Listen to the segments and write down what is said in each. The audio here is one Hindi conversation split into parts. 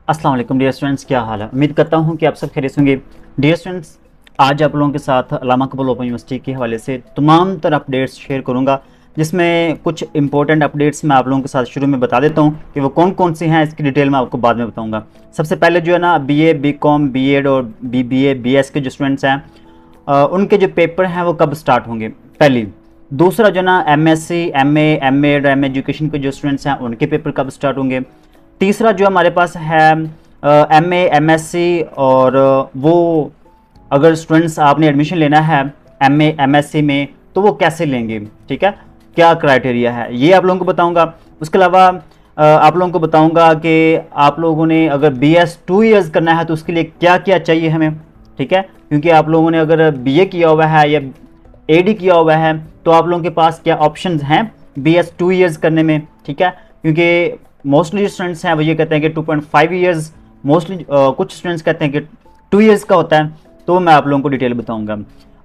अस्सलाम वालेकुम डियर स्टूडेंट्स, क्या हाल है। उम्मीद करता हूँ कि आप सब खैरियत होंगे। डियर स्टूडेंट्स, आज आप लोगों के साथ अल्लामा इकबाल ओपन यूनिवर्सिटी के हवाले से तमाम तरह अपडेट्स शेयर करूँगा, जिसमें कुछ इंपॉर्टेंट अपडेट्स मैं आप लोगों के साथ शुरू में बता देता हूँ कि वो कौन कौन सी हैं। इसकी डिटेल मैं आपको बाद में बताऊँगा। सबसे पहले जो है ना, BA BCom BEd और BBA BS के जो स्टूडेंट्स हैं उनके जो पेपर हैं वो कब स्टार्ट होंगे, पहली। दूसरा जो ना, MSc MA MAd और MA एजुकेशन के जो स्टूडेंट्स हैं उनके पेपर कब स्टार्ट होंगे। तीसरा जो हमारे पास है MA MSc और वो अगर स्टूडेंट्स आपने एडमिशन लेना है MA MSc में तो वो कैसे लेंगे, ठीक है, क्या क्राइटेरिया है, ये आप लोगों को बताऊंगा। उसके अलावा आप लोगों को बताऊंगा कि आप लोगों ने अगर BS 2 ईयर्स करना है तो उसके लिए क्या क्या चाहिए हमें, ठीक है, क्योंकि आप लोगों ने अगर BA किया हुआ है या AD किया हुआ है तो आप लोगों के पास क्या ऑप्शंस हैं BS 2 ईयर्स करने में, ठीक है, क्योंकि मोस्टली स्टूडेंट्स हैं वो ये कहते हैं कि 2.5 ईयर्स, मोस्टली कुछ स्टूडेंट्स कहते हैं कि 2 ईयर्स का होता है, तो मैं आप लोगों को डिटेल बताऊंगा।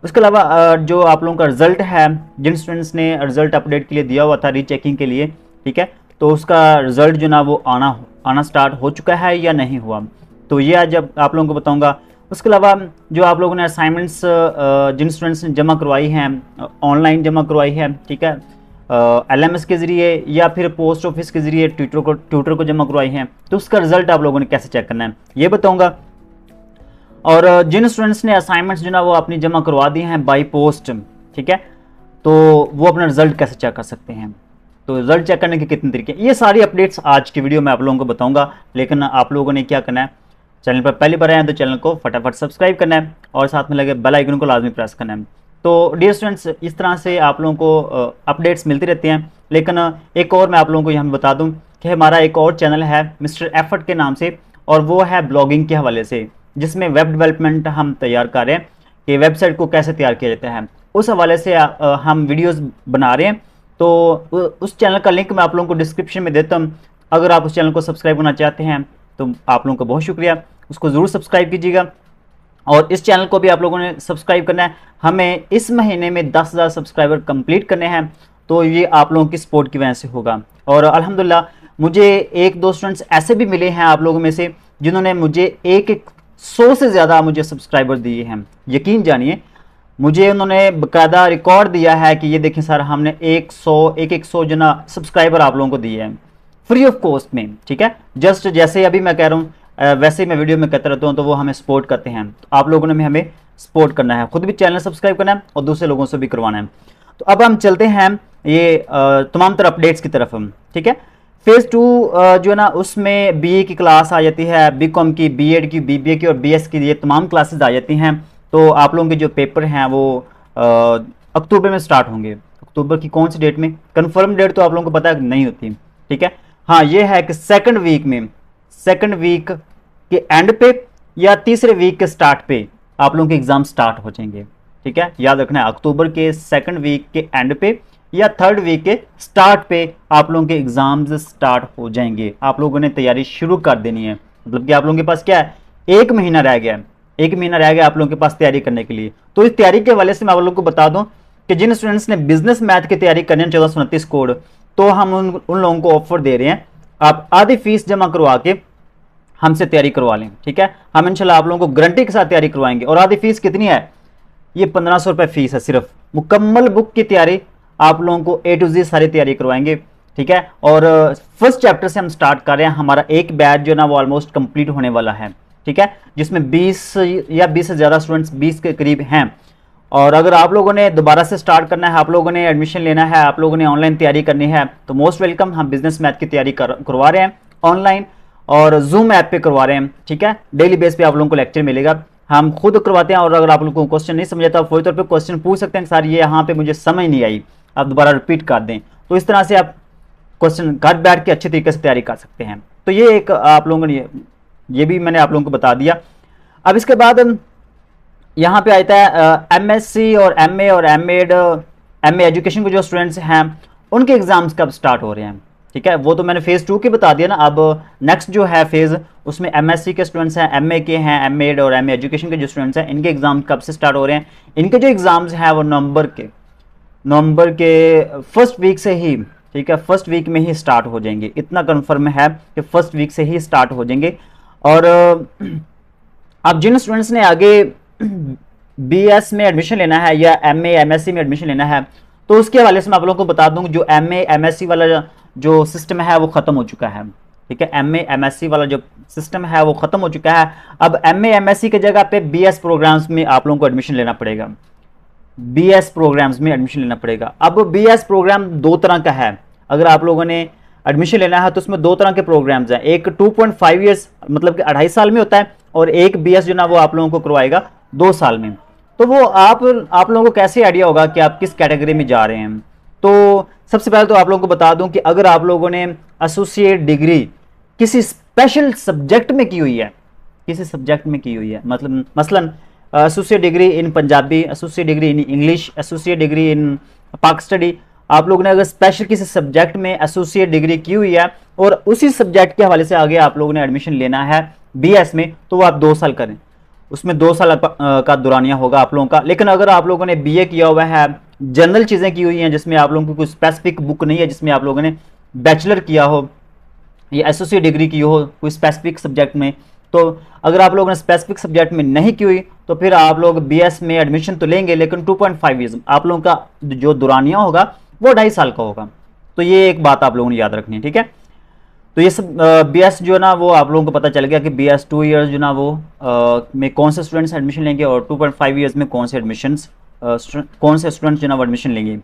उसके अलावा जो आप लोगों का रिजल्ट है, जिन स्टूडेंट्स ने रिजल्ट अपडेट के लिए दिया हुआ था रीचेकिंग के लिए, ठीक है, तो उसका रिजल्ट जो ना वो आना स्टार्ट हो चुका है या नहीं हुआ, तो ये आज आप लोगों को बताऊँगा। उसके अलावा जो आप लोगों ने असाइनमेंट्स जिन स्टूडेंट्स ने जमा करवाई हैं, ऑनलाइन जमा करवाई है, ठीक है, LMS के ज़रिए या फिर पोस्ट ऑफिस के ज़रिए ट्यूटर को जमा करवाई हैं, तो उसका रिजल्ट आप लोगों ने कैसे चेक करना है ये बताऊंगा। और जिन स्टूडेंट्स ने असाइनमेंट्स जो ना वो अपनी जमा करवा दी हैं बाई पोस्ट, ठीक है, तो वो अपना रिजल्ट कैसे चेक कर सकते हैं, तो रिजल्ट चेक करने के कितने तरीके, ये सारी अपडेट्स आज की वीडियो में आप लोगों को बताऊंगा। लेकिन आप लोगों ने क्या करना है, चैनल पर पहली बार आए हैं तो चैनल को फटाफट सब्सक्राइब करना है और साथ में लगे बेल आइकन को लाजमी प्रेस करना है। तो डियर स्टूडेंट्स, इस तरह से आप लोगों को अपडेट्स मिलती रहती हैं। लेकिन एक और मैं आप लोगों को यहाँ बता दूँ कि हमारा एक और चैनल है मिस्टर एफर्ट के नाम से, और वो है ब्लॉगिंग के हवाले से, जिसमें वेब डेवलपमेंट हम तैयार कर रहे हैं कि वेबसाइट को कैसे तैयार किया जाता है, उस हवाले से हम वीडियोज़ बना रहे हैं। तो उस चैनल का लिंक मैं आप लोगों को डिस्क्रिप्शन में देता हूँ। अगर आप उस चैनल को सब्सक्राइब करना चाहते हैं तो आप लोगों का बहुत शुक्रिया, उसको ज़रूर सब्सक्राइब कीजिएगा। और इस चैनल को भी आप लोगों ने सब्सक्राइब करना है। हमें इस महीने में 10,000 सब्सक्राइबर कंप्लीट करने हैं, तो ये आप लोगों की सपोर्ट की वजह से होगा। और अल्हम्दुलिल्लाह मुझे एक दो स्टूडेंट्स ऐसे भी मिले हैं आप लोगों में से जिन्होंने मुझे 100 से ज़्यादा मुझे सब्सक्राइबर दिए हैं। यकीन जानिए, मुझे उन्होंने बाकायदा रिकॉर्ड दिया है कि ये देखें सर, हमने 100 जो ना सब्सक्राइबर आप लोगों को दिए हैं फ्री ऑफ कॉस्ट में, ठीक है, जस्ट जैसे अभी मैं कह रहा हूँ वैसे ही मैं वीडियो में कहता रहता हूँ, तो वो हमें सपोर्ट करते हैं। तो आप लोगों ने भी हमें सपोर्ट करना है, खुद भी चैनल सब्सक्राइब करना है और दूसरे लोगों से भी करवाना है। तो अब हम चलते हैं ये तमाम तरह अपडेट्स की तरफ, ठीक है। फेज़ 2 जो है ना, उसमें BA की क्लास आ जाती है, BCom की, BEd की, BBA की और BS की, ये तमाम क्लासेज आ जाती हैं। तो आप लोगों के जो पेपर हैं वो अक्टूबर में स्टार्ट होंगे। अक्टूबर की कौन सी डेट में, कन्फर्म डेट तो आप लोगों को पता नहीं होती, ठीक है। हाँ, ये है कि सेकंड वीक के एंड पे या तीसरे वीक के स्टार्ट पे आप लोगों के एग्जाम स्टार्ट हो जाएंगे, ठीक है, याद रखना है। अक्टूबर के सेकंड वीक के एंड पे या थर्ड वीक के स्टार्ट पे आप लोगों के एग्जाम्स स्टार्ट हो जाएंगे। आप लोगों ने तैयारी शुरू कर देनी है, मतलब कि आप लोगों के पास क्या है, एक महीना रह गया आप लोगों के पास तैयारी करने के लिए। तो इस तैयारी के हवाले से मैं आप लोगों को बता दूं कि जिन स्टूडेंट्स ने बिजनेस मैथ की तैयारी करनी है 1429 कोड, तो हम उन लोगों को ऑफर दे रहे हैं, आप आधी फीस जमा करवा के हमसे तैयारी करवा लें, ठीक है। हम इंशाल्लाह आप लोगों को गारंटी के साथ तैयारी करवाएंगे। और आधी फीस कितनी है, ये 1500 रुपये फीस है सिर्फ। मुकम्मल बुक की तैयारी आप लोगों को A to Z सारी तैयारी करवाएंगे, ठीक है। और फर्स्ट चैप्टर से हम स्टार्ट कर रहे हैं। हमारा एक बैच जो ना वो ऑलमोस्ट कंप्लीट होने वाला है, ठीक है, जिसमें 20 या 20 से ज़्यादा स्टूडेंट्स, 20 के करीब हैं। और अगर आप लोगों ने दोबारा से स्टार्ट करना है, आप लोगों ने एडमिशन लेना है, आप लोगों ने ऑनलाइन तैयारी करनी है, तो मोस्ट वेलकम। हम बिजनेस मैथ की तैयारी करवा रहे हैं ऑनलाइन और जूम ऐप पे करवा रहे हैं, ठीक है। डेली बेस पे आप लोगों को लेक्चर मिलेगा, हम खुद करवाते हैं। और अगर आप लोगों को क्वेश्चन नहीं समझे तो आप फौरी तौर पे क्वेश्चन पूछ सकते हैं, सर ये यहाँ पे मुझे समझ नहीं आई, आप दोबारा रिपीट कर दें। तो इस तरह से आप क्वेश्चन घर बैठ के अच्छे तरीके से तैयारी कर सकते हैं। तो ये एक आप लोगों ने, ये भी मैंने आप लोगों को बता दिया। अब इसके बाद यहाँ पे आता है MSc और MA और MA एजुकेशन के जो स्टूडेंट्स हैं उनके एग्जाम्स कब स्टार्ट हो रहे हैं, ठीक है, वो तो मैंने फेज़ 2 की बता दिया ना। अब नेक्स्ट जो है फेज़, उसमें MSc के स्टूडेंट्स हैं, MA के हैं, MAd और MA एजुकेशन के जो स्टूडेंट्स हैं, इनके एग्जाम कब से स्टार्ट हो रहे हैं। इनके जो एग्ज़ाम्स हैं वो नवंबर के फर्स्ट वीक से ही, ठीक है, फर्स्ट वीक में ही स्टार्ट हो जाएंगे। इतना कन्फर्म है कि फर्स्ट वीक से ही स्टार्ट हो जाएंगे। और अब जिन स्टूडेंट्स ने आगे बीएस में एडमिशन लेना है या एमए एमएससी में एडमिशन लेना है, तो उसके हवाले से मैं आप लोगों को बता दूं जो एमए एमएससी वाला जो सिस्टम है वो खत्म हो चुका है। ठीक है, एमए एमएससी वाला जो सिस्टम है वो खत्म हो चुका है। अब एमए एमएससी की जगह पे बीएस प्रोग्राम्स में आप लोगों को एडमिशन लेना पड़ेगा, बीएस प्रोग्राम्स में एडमिशन लेना पड़ेगा। अब बीएस प्रोग्राम दो तरह का है, अगर आप लोगों ने एडमिशन लेना है तो उसमें दो तरह के प्रोग्राम्स हैं, एक 2.5 ईयर्स मतलब कि 2.5 साल में होता है, और एक बीएस जो ना वो आप लोगों को करवाएगा 2 साल में। तो वो आप लोगों को कैसे आइडिया होगा कि आप किस कैटेगरी में जा रहे हैं। तो सबसे पहले तो आप लोगों को बता दूं कि अगर आप लोगों ने एसोसिएट डिग्री किसी स्पेशल सब्जेक्ट में की हुई है, किसी सब्जेक्ट में की हुई है, मतलब मसलन associate degree in Punjabi, associate degree in English, associate degree in पाक स्टडी, आप लोगों ने अगर स्पेशल किसी सब्जेक्ट में एसोसिएट डिग्री की हुई है और उसी सब्जेक्ट के हवाले से आगे आप लोगों ने एडमिशन लेना है बीएस में, तो वो आप 2 साल करें, उसमें 2 साल का दुरानिया होगा आप लोगों का। लेकिन अगर आप लोगों ने बीए किया हुआ है, जनरल चीज़ें की हुई हैं जिसमें आप लोगों की कोई स्पेसिफिक बुक नहीं है, जिसमें आप लोगों ने बैचलर किया हो या एसोसिएट डिग्री की हो कोई स्पेसिफिक सब्जेक्ट में, तो अगर आप लोगों ने स्पेसिफिक सब्जेक्ट में नहीं की हुई तो फिर आप लोग बीएस में एडमिशन तो लेंगे, लेकिन 2.5 ईयर्स आप लोगों का जो दुरानिया होगा वो 2.5 साल का होगा। तो ये एक बात आप लोगों ने याद रखनी है। ठीक है, तो ये सब बीएस जो है ना वो आप लोगों को पता चल गया कि बीएस 2 ईयर्स जो ना वो में कौन से स्टूडेंट्स एडमिशन लेंगे और 2.5 ईयर्स में कौन से स्टूडेंट्स जो ना वो एडमिशन लेंगे।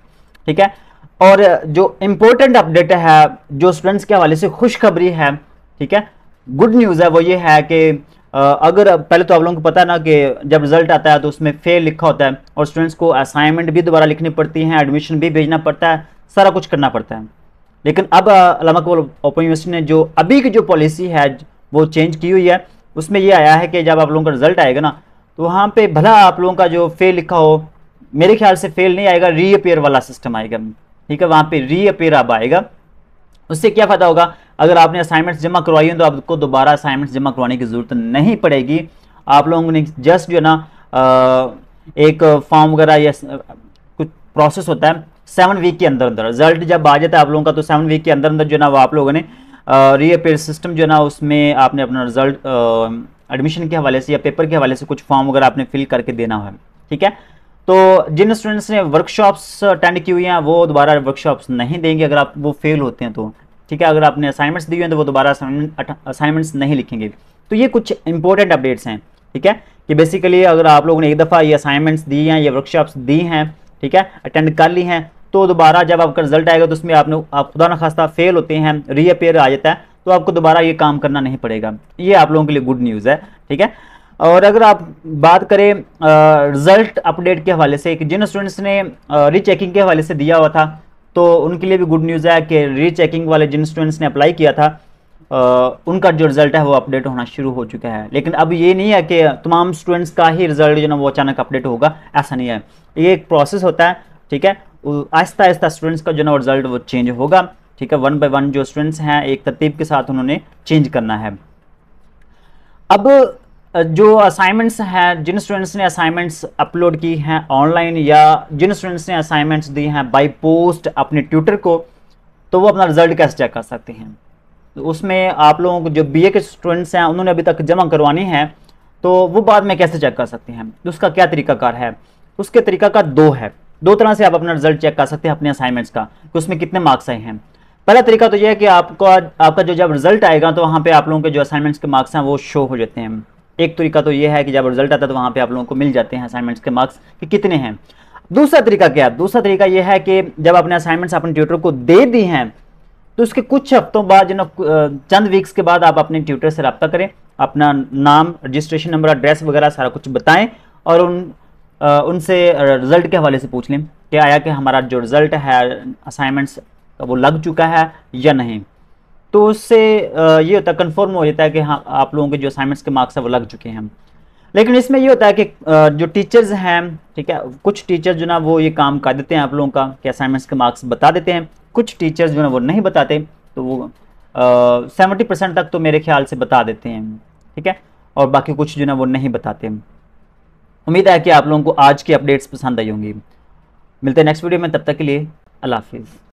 ठीक है, और जो इम्पोर्टेंट अपडेट है जो स्टूडेंट्स के हवाले से खुशखबरी है, ठीक है, गुड न्यूज़ है, वो ये है कि अगर पहले तो आप लोगों को पता है ना कि जब रिजल्ट आता है तो उसमें फेल लिखा होता है और स्टूडेंट्स को असाइनमेंट भी दोबारा लिखनी पड़ती है, एडमिशन भी भेजना पड़ता है, सारा कुछ करना पड़ता है। लेकिन अब अल्लामा इकबाल ओपन यूनिवर्सिटी ने जो अभी की जो पॉलिसी है वो चेंज की हुई है, उसमें ये आया है कि जब आप लोगों का रिजल्ट आएगा ना तो वहाँ पे भला आप लोगों का जो फेल लिखा हो, मेरे ख्याल से फेल नहीं आएगा, रीअपेयर वाला सिस्टम आएगा। ठीक है, वहाँ पे रीअपेयर अब आएगा। उससे क्या फ़ायदा होगा, अगर आपने असाइनमेंट्स जमा करवाई हैं तो आपको दोबारा असाइनमेंट्स जमा करवाने की ज़रूरत नहीं पड़ेगी। आप लोगों ने जस्ट जो है ना एक फॉर्म वगैरह या कुछ प्रोसेस होता है 7 वीक के अंदर अंदर, रिजल्ट जब आ जाता है आप लोगों का तो 7 वीक के अंदर अंदर जो है ना वो आप लोगों ने रीअपेयर सिस्टम जो है ना उसमें आपने अपना रिजल्ट एडमिशन के हवाले से या पेपर के हवाले से कुछ फॉर्म वगैरह आपने फिल करके देना है। ठीक है, तो जिन स्टूडेंट्स ने वर्कशॉप्स अटेंड की हुई हैं वो दोबारा वर्कशॉप्स नहीं देंगे अगर आप वो फेल होते हैं तो। ठीक है, अगर आपने असाइनमेंट्स दी हुई हैं तो वो दोबारा असाइनमेंट्स नहीं लिखेंगे। तो ये कुछ इंपॉर्टेंट अपडेट्स हैं। ठीक है, कि बेसिकली अगर आप लोगों ने एक दफ़ा ये असाइनमेंट्स दी हैं या वर्कशॉप्स दी हैं, ठीक है, अटेंड कर ली हैं, तो दोबारा जब आपका रिजल्ट आएगा तो उसमें आप खुदा न खास्ता फेल होते हैं, रीअपेयर आ जाता है, तो आपको दोबारा ये काम करना नहीं पड़ेगा। ये आप लोगों के लिए गुड न्यूज़ है। ठीक है, और अगर आप बात करें रिजल्ट अपडेट के हवाले से, कि जिन स्टूडेंट्स ने रीचेकिंग के हवाले से दिया हुआ था तो उनके लिए भी गुड न्यूज़ है कि रीचेकिंग वाले जिन स्टूडेंट्स ने अप्लाई किया था उनका जो रिजल्ट है वो अपडेट होना शुरू हो चुका है। लेकिन अब ये नहीं है कि तमाम स्टूडेंट्स का ही रिजल्ट जो ना वो अचानक अपडेट होगा, ऐसा नहीं है, ये एक प्रोसेस होता है। ठीक है, आहिस्ता आहिस्ता स्टूडेंट्स का जो ना रिजल्ट वो चेंज होगा। ठीक है, 1 बाय 1 जो स्टूडेंट्स हैं एक तरतीब के साथ उन्होंने चेंज करना है। अब जो असाइनमेंट्स हैं, जिन स्टूडेंट्स ने असाइनमेंट्स अपलोड की हैं ऑनलाइन या जिन स्टूडेंट्स ने असाइनमेंट्स दी हैं बाय पोस्ट अपने ट्यूटर को, तो वो अपना रिजल्ट कैसे चेक कर सकते हैं। तो उसमें आप लोगों को जो बीए के स्टूडेंट्स हैं उन्होंने अभी तक जमा करवानी है, तो वो बाद में कैसे चेक कर सकते हैं, उसका क्या तरीकाकार है। उसके तरीकाकार दो तरह से आप अपना रिजल्ट चेक कर सकते हैं अपने असाइनमेंट्स का, कि उसमें कितने मार्क्स आए हैं। पहला तरीका तो यह है कि आपका जो जब रिजल्ट आएगा तो वहाँ पे आप लोगों के जो असाइनमेंट्स के मार्क्स हैं वो शो हो जाते हैं। एक तरीका तो ये है कि जब रिजल्ट आता है तो वहाँ पे आप लोगों को मिल जाते हैं असाइनमेंट्स के मार्क्स कि कितने हैं। दूसरा तरीका क्या है, दूसरा तरीका ये है कि जब आपने असाइनमेंट्स अपने ट्यूटर को दे दी हैं तो उसके कुछ हफ्तों बाद चंद वीक्स के बाद आप अपने ट्यूटर से रब्ता करें, अपना नाम, रजिस्ट्रेशन नंबर, एड्रेस वगैरह सारा कुछ बताएं और उनसे रिजल्ट के हवाले से पूछ लें कि आया कि हमारा जो रिजल्ट है असाइनमेंट्स का वो लग चुका है या नहीं। तो उससे ये होता है, कन्फर्म हो जाता है कि हाँ आप लोगों के जो असाइनमेंट्स के मार्क्स हैं वो लग चुके हैं। लेकिन इसमें ये होता है कि जो टीचर्स हैं, ठीक है, कुछ टीचर्स जो ना वो ये काम कर देते हैं आप लोगों का कि असाइनमेंट्स के मार्क्स बता देते हैं, कुछ टीचर्स जो ना वो नहीं बताते, तो वो 70% तक तो मेरे ख्याल से बता देते हैं। ठीक है, और बाकी कुछ जो ना वो नहीं बताते। उम्मीद है कि आप लोगों को आज की अपडेट्स पसंद आई होंगी। मिलते हैं नेक्स्ट वीडियो में, तब तक के लिए अल्लाह हाफिज़।